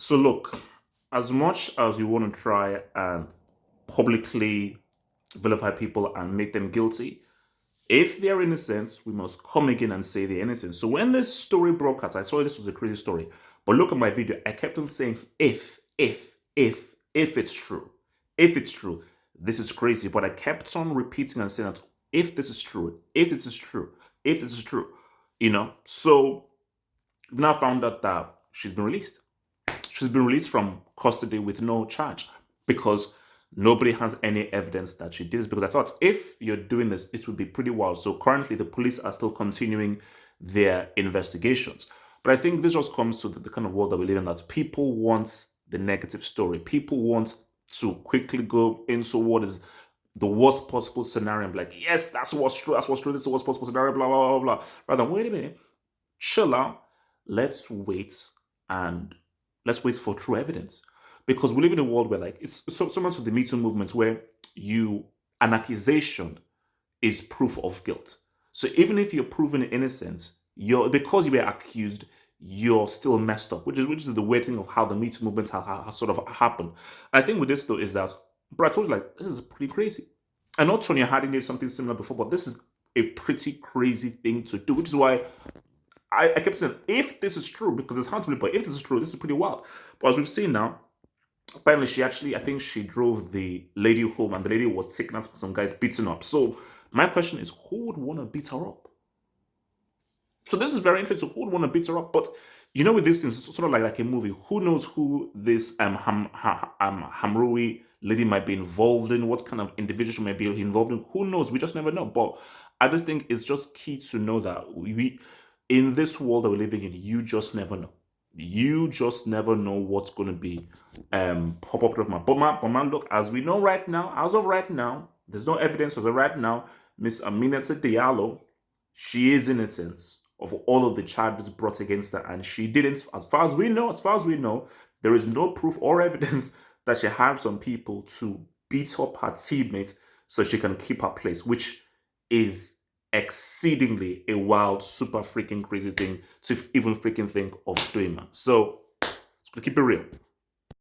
So look, as much as we want to try and publicly vilify people and make them guilty, if they're innocent, we must come again and say they're innocent. So when this story broke out, I saw this was a crazy story. But look at my video. I kept on saying, if it's true, if it's true, this is crazy. But I kept on repeating and saying that if this is true, if this is true, if this is true, So we've now found out that she's been released. She's been released from custody with no charge because nobody has any evidence that she did this. Because I thought if you're doing this, this would be pretty wild. So currently the police are still continuing their investigations. But I think this just comes to the kind of world that we live in, that people want the negative story. People want to quickly go into what is the worst possible scenario and be like, yes, that's what's true, this is the worst possible scenario, blah, blah, blah, blah. Rather than, wait a minute, chill out, let's wait and let's wait for true evidence. Because we live in a world where, like, it's so much of the Me Too movement where an accusation is proof of guilt. So even if you're proven innocent, because you were accused, you're still messed up, which is the weird thing of how the Me Too movement has sort of happened. I think with this though is that, but I told you, like, this is pretty crazy. I know Tonya Harding did something similar before, but this is a pretty crazy thing to do, which is why I kept saying, if this is true, because it's hard to believe, but if this is true, this is pretty wild. But as we've seen now, apparently I think she drove the lady home and the lady was taken out for some guys beating up. So my question is, who would want to beat her up? So this is very interesting. Who would want to beat her up? But with these things, it's sort of like a movie. Who knows who this Hamrui lady might be involved in? What kind of individual she might be involved in? Who knows? We just never know. But I just think it's just key to know that in this world that we're living in, you just never know. You just never know what's going to be pop up of my. But man, look, as of right now, there's no evidence as of right now. Miss Aminata Diallo, she is innocent of all of the charges brought against her, and she didn't, as far as we know, there is no proof or evidence that she hired some people to beat up her teammates so she can keep her place, which is exceedingly a wild, super freaking crazy thing to even freaking think of doing, man. So, let's keep it real.